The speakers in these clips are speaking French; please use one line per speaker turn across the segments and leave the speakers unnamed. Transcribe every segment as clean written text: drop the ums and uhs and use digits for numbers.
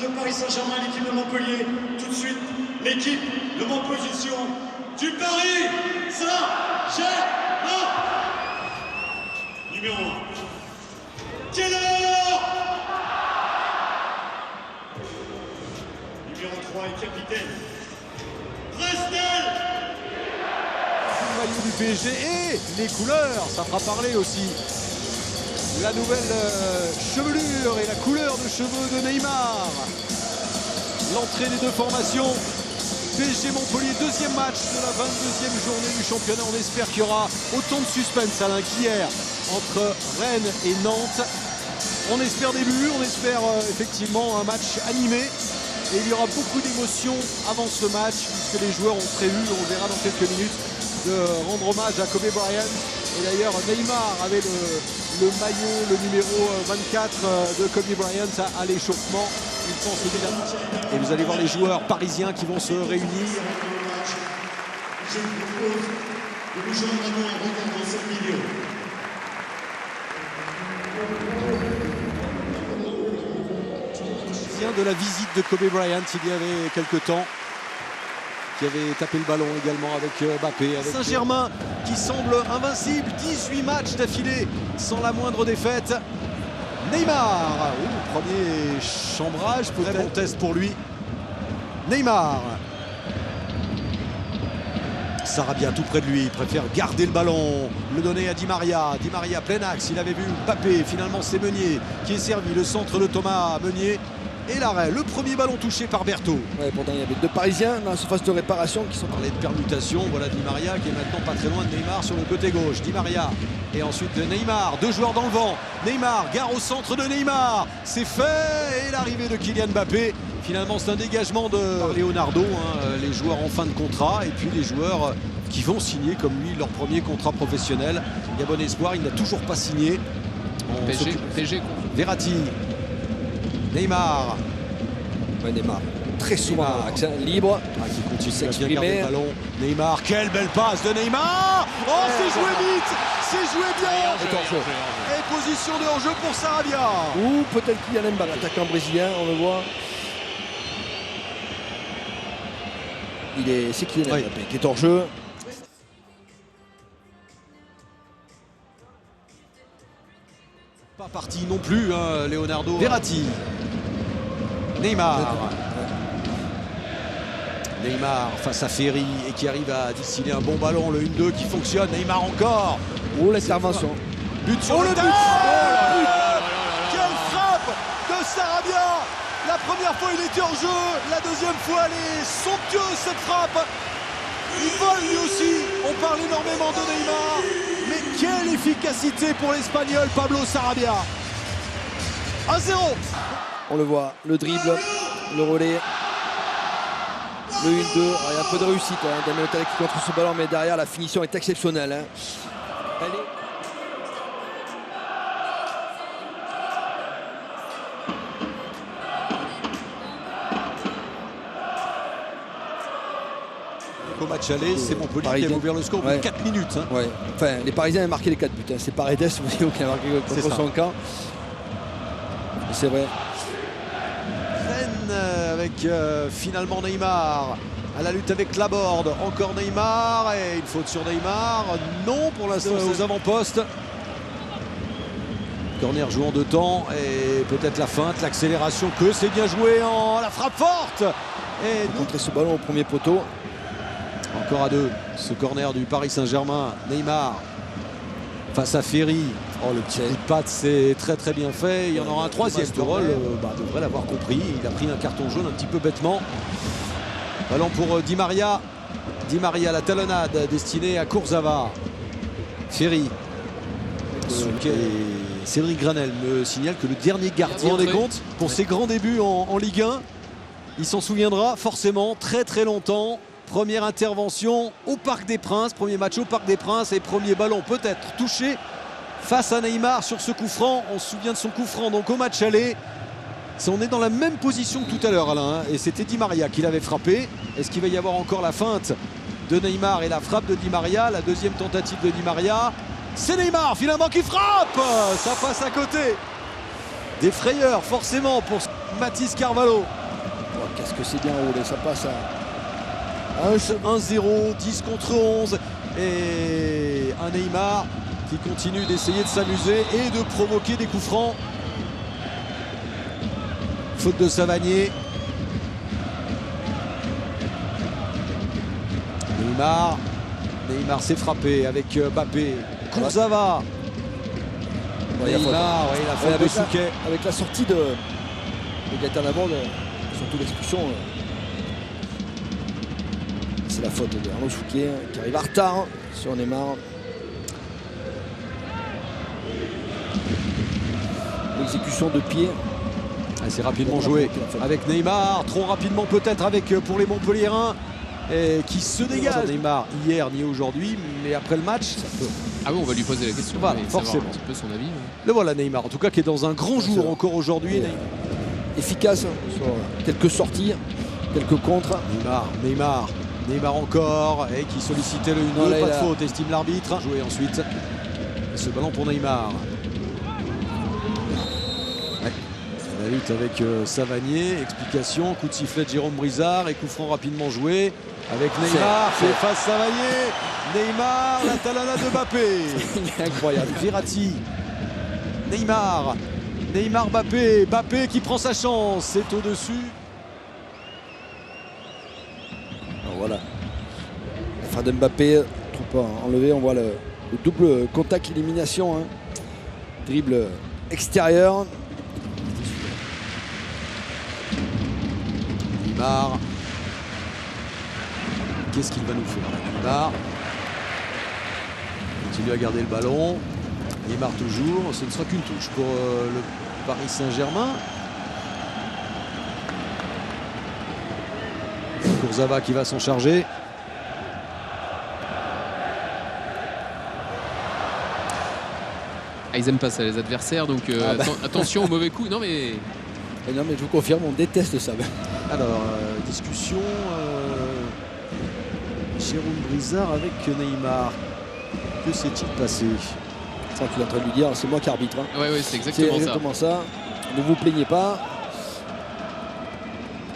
le Paris Saint-Germain, l'équipe de Montpellier. Tout de suite, l'équipe de mon position du Paris Saint-Germain. Numéro 1. Keller. Numéro 3 et capitaine. Restel.
Le maillot du PSG et les couleurs, ça fera parler aussi. La nouvelle chevelure et la couleur de cheveux de Neymar. L'entrée des deux formations. PSG Montpellier, deuxième match de la 22e journée du championnat. On espère qu'il y aura autant de suspense, Alain, qu'hier entre Rennes et Nantes. On espère des buts, on espère effectivement un match animé. Et il y aura beaucoup d'émotions avant ce match, puisque les joueurs ont prévu, on verra dans quelques minutes, de rendre hommage à Kobe Bryant. Et d'ailleurs, Neymar avait le maillot, le numéro 24 de Kobe Bryant à l'échauffement. Il pense évidemment. Et vous allez voir les joueurs parisiens qui vont se réunir.
Je vous propose de nous joindre à nous en regardant cette vidéo.
De la visite de Kobe Bryant il y avait quelques temps, qui avait tapé le ballon également avec Mbappé. Saint-Germain qui semble invincible, 18 matchs d'affilée sans la moindre défaite. Neymar, premier chambrage, peut-être bon test pour lui. Neymar. Sarabia tout près de lui, il préfère garder le ballon, le donner à Di Maria. Di Maria plein axe, il avait vu Mbappé, finalement c'est Meunier qui est servi, le centre de Thomas Meunier. Et l'arrêt, le premier ballon touché par Berthaud.
Ouais, pourtant il y avait deux Parisiens dans la surface de réparation qui sont
parlé de permutation. Voilà Di Maria qui est maintenant pas très loin de Neymar sur le côté gauche. Di Maria et ensuite Neymar, deux joueurs dans le vent. Neymar, gare au centre de Neymar, c'est fait. Et l'arrivée de Kylian Mbappé. Finalement c'est un dégagement de Leonardo, les joueurs en fin de contrat et puis les joueurs qui vont signer comme lui leur premier contrat professionnel. Il y a bon espoir, il n'a toujours pas signé.
PSG.
Verratti. Neymar.
Ouais, Neymar. Très souvent, accent libre.
Qui continue à bien
s'exprimer.
garder le ballon. Neymar, quelle belle passe de Neymar. Oh, c'est joué vite. C'est joué bien. Et position de hors-jeu pour Sarabia.
Ou peut-être Kylian Mbappé, l'attaquant brésilien, on le voit. C'est Kylian Mbappé qui est hors-jeu.
Pas parti non plus, Leonardo. Verratti. Neymar. Neymar face à Ferry et qui arrive à distiller un bon ballon, le 1-2 qui fonctionne. Neymar encore.
Oh, l'intervention.
But sur le but. Quelle frappe de Sarabia. La première fois il était en jeu, la deuxième fois elle est somptueuse cette frappe. Il vole lui aussi. On parle énormément de Neymar. Mais quelle efficacité pour l'Espagnol Pablo Sarabia. 1-0.
On le voit, le dribble, le relais, le 1-2. Il y a un peu de réussite Damien Otale qui contre ce ballon, mais derrière la finition est exceptionnelle. Elle est...
Au match aller, c'est Montpellier qui a ouvert le score pour 4 minutes.
Ouais. Enfin, les Parisiens avaient marqué les 4 buts. C'est Paredes qui a marqué contre son camp. C'est vrai.
Rennes avec finalement Neymar à la lutte avec Laborde. Encore Neymar et une faute sur Neymar. Non pour l'instant aux avant-postes. Corner jouant de temps et peut-être la feinte, l'accélération que c'est bien joué en la frappe forte. Et
contrer ce ballon au premier poteau.
Encore à deux, ce corner du Paris Saint-Germain. Neymar face à Ferry. Oh, le petit coup de patte, c'est très très bien fait. Il y en aura un troisième. Tourol devrait l'avoir compris. Il a pris un carton jaune un petit peu bêtement. Ballon pour Di Maria. Di Maria, la talonnade destinée à Kurzawa. Ferry. Cédric Granel me signale que le dernier gardien des comptes pour ses grands débuts en Ligue 1, il s'en souviendra forcément très très longtemps. Première intervention au Parc des Princes, premier match au Parc des Princes et premier ballon peut-être touché face à Neymar sur ce coup franc. On se souvient de son coup franc donc au match aller. On est dans la même position que tout à l'heure Alain, et c'était Di Maria qui l'avait frappé. Est-ce qu'il va y avoir encore la feinte de Neymar et la frappe de Di Maria, la deuxième tentative de Di Maria? C'est Neymar finalement qui frappe. Ça passe à côté. des frayeurs forcément pour Mathys Carvalho.
Oh, qu'est-ce que c'est bien roulé, ça passe à
1-0, 10 contre 11 et un Neymar qui continue d'essayer de s'amuser et de provoquer des coups francs. Faute de Savanier. Neymar s'est frappé avec Mbappé. Kurzawa. Neymar, ouais, il a fait avec Souquet.
Avec la sortie de Gaëtan Laborde, surtout l'expulsion. C'est la faute de Arnaud Souquet qui arrive en retard sur Neymar. L'exécution de pied.
C'est rapidement joué avec Neymar, trop rapidement peut-être avec pour les Montpelliérains qui se dégagent. Neymar hier ni aujourd'hui, mais après le match, ça peut.
Ah oui, on va lui poser la question.
Voilà, forcément.
Un petit peu son avis.
Le voilà Neymar, en tout cas qui est dans un grand jour encore aujourd'hui.
Efficace sur quelques sorties, quelques contres.
Neymar encore, et qui sollicitait le 1-2, pas de faute, estime l'arbitre. Jouer ensuite. Et ce ballon pour Neymar. La lutte avec Savanier, explication, coup de sifflet de Jérôme Brizard et coup franc rapidement joué avec Neymar, fait face Savanier, Neymar, la talana de Mbappé.
Incroyable.
Verratti, Neymar, Mbappé qui prend sa chance, c'est au-dessus.
Voilà. La fin de Mbappé, trop pas enlevé, on voit le double contact élimination. Hein. Dribble extérieur.
Neymar. Qu'est-ce qu'il va nous faire Neymar continue à garder le ballon. Neymar toujours. Ce ne sera qu'une touche pour le Paris Saint-Germain. Kurzawa qui va s'en charger.
Ils aiment pas ça les adversaires, donc attention au mauvais coup. Non mais
Non mais je vous confirme, on déteste ça.
Alors, discussion Jérôme Brizard avec Neymar. Que s'est-il passé?
Je crois qu'il est en train de lui dire, c'est moi qui arbitre. Hein.
ouais, c'est
C'est
exactement ça.
exactement ça. Ne vous plaignez pas.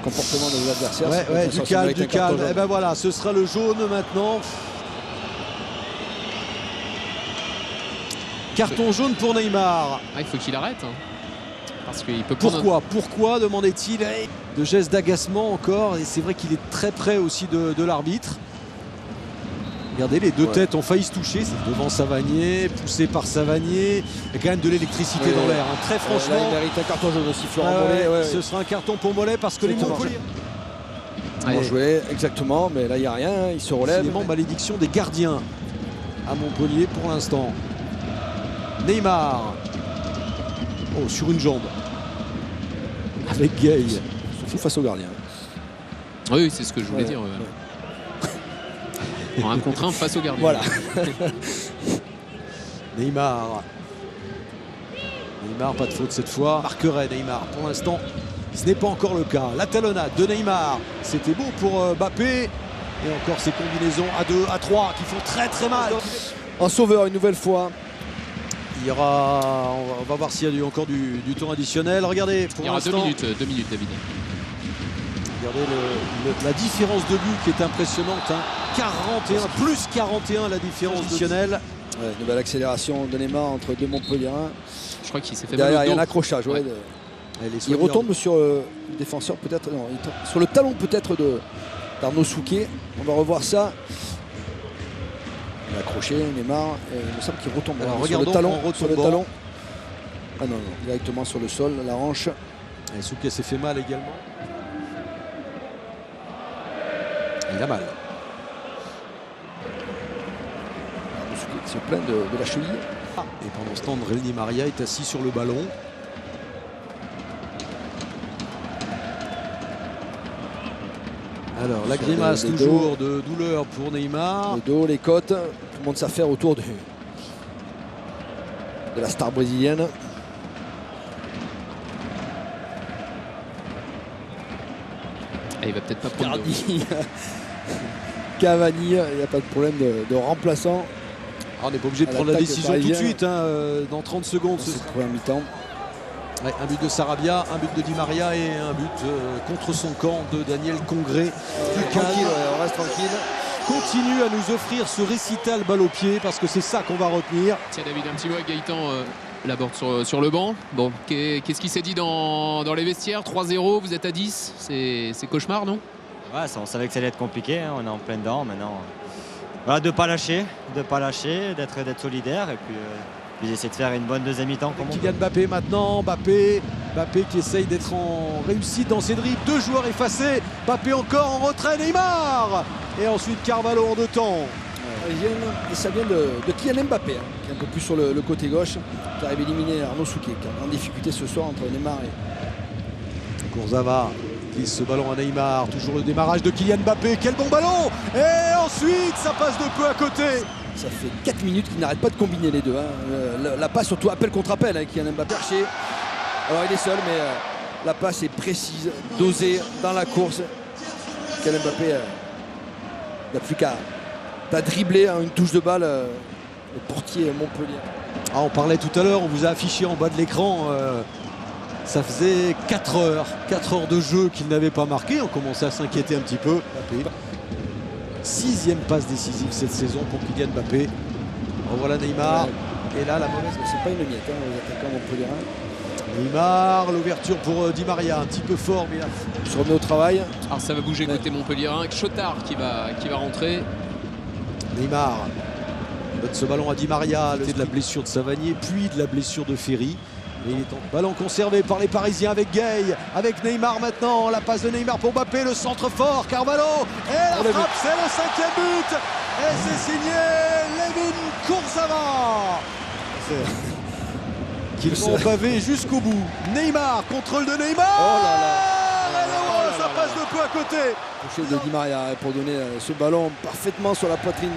Comportement de vos adversaires.
Ouais, du calme. Et ben voilà, ce sera le jaune maintenant. Carton jaune pour Neymar.
Ah, il faut qu'il arrête. Hein. Parce qu'il peut prendre.
Pourquoi demandait-il de gestes d'agacement encore. Et c'est vrai qu'il est très près aussi de l'arbitre. Regardez, les deux têtes ont failli se toucher. C'est devant Savanier, poussé par Savanier. Il y a quand même de l'électricité dans l'air. Hein. Très franchement.
Là, il mérite un carton jaune aussi, Florent Mollet.
Ce sera un carton pour Mollet parce que les Montpellier.
Bien joué, exactement. Mais là, il n'y a rien. Il se relève.
Finalement, malédiction des gardiens à Montpellier pour l'instant. Neymar. Oh, sur une jambe. Avec Gay.
Surtout face au gardien.
Oui, c'est ce que je voulais dire. En 1 contre 1 face au gardien.
Voilà.
Neymar, pas de faute cette fois. Marquerait Neymar. Pour l'instant, ce n'est pas encore le cas. La talonnade de Neymar. C'était beau pour Mbappé. Et encore ces combinaisons à 2, à 3 qui font très très mal.
En sauveur une nouvelle fois.
Il y aura, on va voir s'il y a encore du temps additionnel. Regardez, pour
il y aura
l'instant,
2 minutes, David.
Regardez la différence de but qui est impressionnante. Hein. 41, plus 41 la différence additionnelle.
Ouais, nouvelle accélération de Neymar entre deux Montpelliérains.
Je crois qu'il s'est fait
derrière,
mal
il
au
y a
dos.
un accrochage. Ouais. Il retombe sur le défenseur, peut-être. Non, sur le talon peut-être d'Arnaud Souquet. On va revoir ça. Il a accroché Neymar. Il me semble qu'il retombe.
Alors,
sur le talon. Sur le
retombant.
talon. Ah non, directement sur le sol, la hanche.
Et Souquet s'est fait mal également. Il a mal.
Souquet qui se plaint de la cheville.
Et pendant ce temps, André Di Maria est assis sur le ballon. Alors, la grimace toujours de douleur pour Neymar.
Le dos, les côtes, tout le monde s'affaire autour de la star brésilienne.
Ah, il va peut-être pas prendre.
Cavani, il n'y a pas de problème de remplaçant.
Ah, on n'est pas obligé de prendre la décision tout de suite, hein, dans 30 secondes.
C'est première mi-temps.
Ouais, un but de Sarabia, un but de Di Maria et un but contre son camp de Daniel Congré.
Tranquille, on reste tranquille.
Continue à nous offrir ce récital balle au pied parce que c'est ça qu'on va retenir.
Tiens David, un petit mot avec Gaëtan Laborde sur le banc. Bon, qu'est-ce qui s'est dit dans les vestiaires? 3-0, vous êtes à 10, c'est cauchemar, non?
Ouais, on savait que ça allait être compliqué, hein. On est en plein dedans maintenant. Voilà, de ne pas lâcher, d'être solidaire et puis essayer de faire une bonne deuxième mi-temps.
Kylian Mbappé maintenant, Mbappé qui essaye d'être en réussite dans ses dribbles, 2 joueurs effacés, Mbappé encore en retrait, Neymar et ensuite Carvalho en 2 temps.
Et ça vient de Kylian Mbappé, hein, qui est un peu plus sur le côté gauche, qui arrive à éliminer Arnaud Souquet, qui est en difficulté ce soir entre Neymar et
Kurzawa glisse ce ballon à Neymar, toujours le démarrage de Kylian Mbappé, quel bon ballon, et ensuite ça passe de peu à côté.
Ça fait 4 minutes qu'il n'arrête pas de combiner les deux, hein. La passe surtout appel contre appel avec Kylian Mbappé. Alors il est seul, mais la passe est précise, dosée dans la course. Kylian Mbappé n'a plus qu'à dribbler, hein, une touche de balle, le portier Montpellier.
On parlait tout à l'heure, on vous a affiché en bas de l'écran, ça faisait 4 heures de jeu qu'il n'avait pas marqué. On commençait à s'inquiéter un petit peu. Mbappé. 6e passe décisive cette saison pour Kylian Mbappé. Revoilà Neymar. Et là, la mauvaise.
C'est pas une miette, hein, les attaquants Montpellier.
Neymar, l'ouverture pour Di Maria, un petit peu fort, mais là.
Il se remet au travail.
Alors ça va bouger côté Montpellier, avec Chotard qui va rentrer.
Neymar donne ce ballon à Di Maria, le de la blessure de Savanier, puis de la blessure de Ferry. Et il est en ballon conservé par les Parisiens avec Gay, avec Neymar maintenant, la passe de Neymar pour Mbappé, le centre fort, Carvalho, et la frappe, c'est le 5e but, et c'est signé Layvin Kurzawa, qu'ils vont pavé jusqu'au bout. Neymar, contrôle de Neymar,
oh là là.
Ça passe de peu à côté.
Touché de Di Maria pour donner ce ballon parfaitement sur la poitrine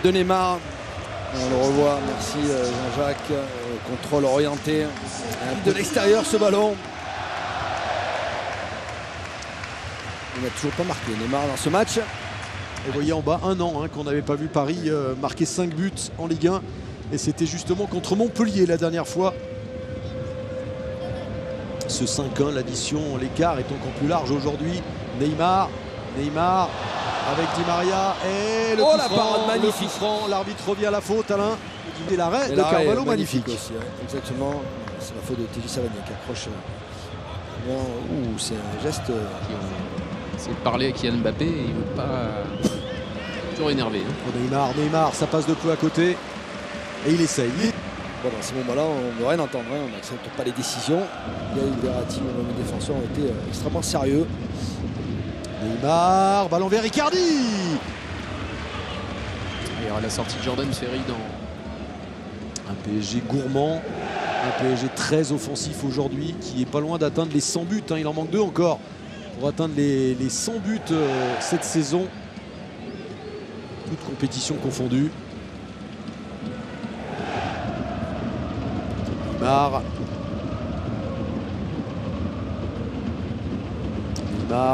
de Neymar. On le revoit, merci Jean-Jacques, contrôle orienté, de l'extérieur ce ballon. Il n'a toujours pas marqué Neymar dans ce match.
Et vous voyez en bas, un an qu'on n'avait pas vu Paris marquer 5 buts en Ligue 1. Et c'était justement contre Montpellier la dernière fois. Ce 5-1, l'addition, l'écart est encore plus large aujourd'hui. Neymar avec Di Maria et le coup franc, magnifique. L'arbitre revient à la faute, Alain. Et l'arrêt de Carvalho, magnifique.
Aussi, ouais. Exactement, c'est la faute de TJ Savanier qui accroche. C'est un geste.
C'est de parler à Kylian Mbappé, il ne veut pas. Toujours énervé. Hein.
Neymar, ça passe de peu à côté. Et il essaye.
Bon, dans ces moments-là, on ne veut rien entendre, hein. On n'accepte pas les décisions. Gaël Verratti, les défenseurs ont été extrêmement sérieux.
Neymar, ballon vers Icardi.
Il y aura la sortie de Jordan Ferry dans
un PSG gourmand, un PSG très offensif aujourd'hui, qui est pas loin d'atteindre les 100 buts. Il en manque 2 encore pour atteindre les 100 buts cette saison. Toute compétition confondue. Neymar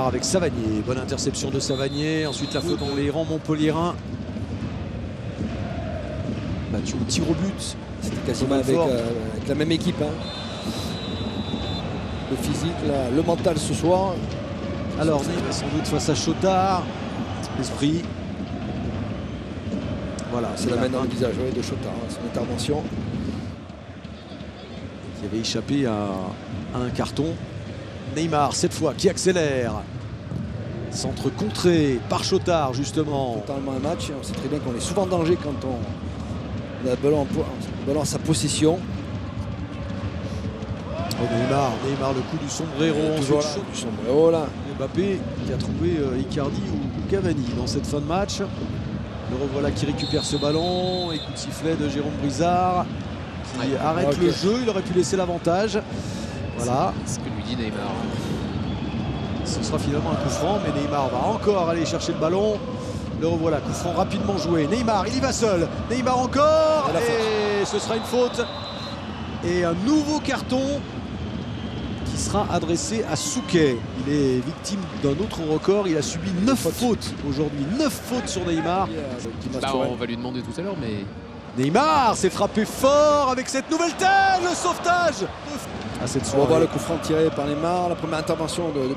avec Savanier, bonne interception de Savanier, ensuite la faute dans les rangs montpelliérains. Battu au tir au but.
C'était quasiment avec la même équipe, hein. Le physique, le mental ce soir.
Alors Neymar sans doute face à Chotard. L'esprit. Voilà,
c'est la main dans le visage de Chotard, hein, son intervention.
Qui avait échappé à un carton. Neymar cette fois qui accélère. Centre contré par Chotard justement.
Totalement un match. On sait très bien qu'on est souvent en danger quand on a le ballon à sa possession.
Oh, Neymar, le coup du sombrero.
Toujours là, du sombrero là.
Mbappé qui a trouvé Icardi ou Cavani dans cette fin de match. Le revoilà qui récupère ce ballon. Et coup de sifflet de Jérôme Brizard qui arrête le jeu. Il aurait pu laisser l'avantage. Voilà.
C'est ce que lui dit Neymar.
Ce sera finalement un coup franc, mais Neymar va encore aller chercher le ballon. Le revoilà, coup franc rapidement joué. Neymar, il y va seul. Neymar encore. Et ce sera une faute. Et un nouveau carton qui sera adressé à Souquet. Il est victime d'un autre record. Il a subi 9 fautes aujourd'hui. 9 fautes sur Neymar.
On va lui demander tout à l'heure, mais
Neymar s'est frappé fort avec cette nouvelle tête, le sauvetage.
On va voir le coup franc tiré par Neymar, la première intervention de